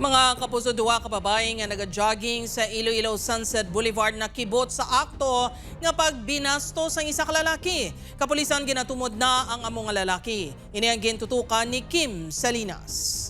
Mga kapuso, duwa ka babae nga naga-jogging sa Iloilo Sunset Boulevard na kibot sa akto nga pagbinastos ang isa ka lalaki. Kapulisan ginatumod na ang among nga lalaki. Ini ang gintutukan ni Kim Salinas.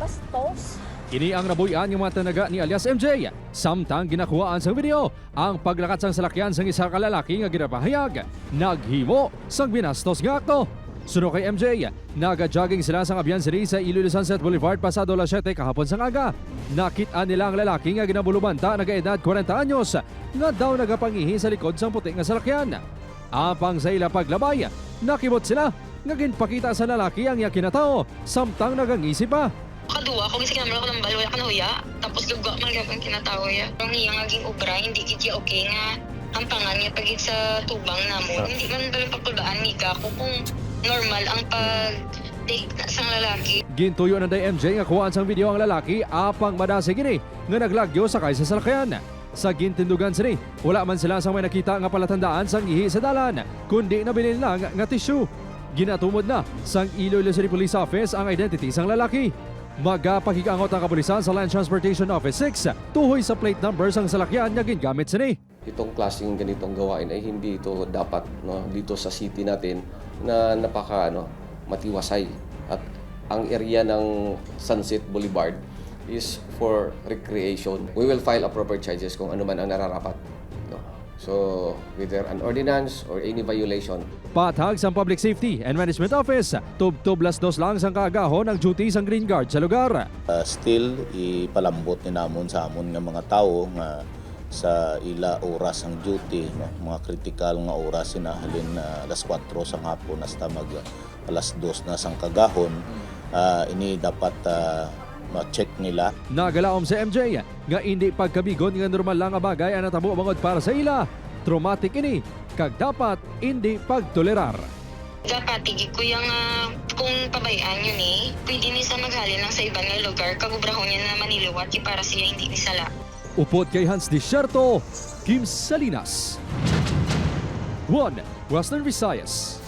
Bastos? Kini ang nabuyan ng mga tanaga ni alias MJ. Samtang ginakuhaan sa video ang paglakat sang salakyan sang isa ka lalaki nga ginapahayag. Naghimo sang binastos nga akto. Suno kay MJ, naga-jogging sila sa Abiansiri sa Iloilo Sunset Boulevard pasado alas 7 kahapon sang aga. Nakita nila ang lalaki nga ginabulubanta nagaedad 40 anyos nga daw nagapangihi sa likod sang puti nga salakyan. Apang sa ila paglabay, nakibot sila nga ginpakita sa lalaki ang iya kinatao samtang nagangisi pa. Kaduwa, kung isa kinamala ko ng balo, ka na huya. Tapos lugwa man ang kinatawa ya. Ang iyang naging obra, hindi kiti okay nga. Ang pangan niya pagit sa tubang namo. Hindi man balang pagkulaan ni Kako kung normal ang pag-take na sang lalaki. Gintuyo na day MJ nga kuhaan sang video ang lalaki apang madasig ini nga naglagyo sakay sa salakyan. Sa gintindugan sini, wala man sila sa may nakita nga palatandaan sang ihi sa dalan, kundi nabilin lang nga tissue. Ginatumod na sang Iloilo City Police Office ang identity sang lalaki. Magapakikangot ang kapulisan sa Land Transportation Office 6 tuhoy sa plate number sang salakyan nga gingamit sini. Itong klaseng ganitong gawain ay hindi ito dapat dito sa city natin na matiwasay. At ang area ng Sunset Boulevard is for recreation. We will file appropriate charges kung ano man ang nararapat. So, whether an ordinance or any violation. Patag sa Public Safety and Management Office, tub-tublas dos lang sang kaagahon ang duty sang Green Guard sa lugar. Still, ipalambot ni namon sa amon nga mga tao nga sa ila oras ang duty, mga critical nga oras sinahalin alas 4 sa hapon hasta mag alas 2 na sang kagahon. Ini dapat ma-check nila. Nagalaom sa MJ nga hindi pagkabigon nga normal lang nga bagay ang natabo bangod para sa ila. Traumatic ini kag dapat hindi pagtolerar. Dapat tigig ko yung kung pabayaan yun pwede ni sa maghalin lang sa ibang lugar, kagubrahon niya na maniliwat para siya hindi nisala. Upod kay Hans Desierto, Kim Salinas. 1 Western Visayas.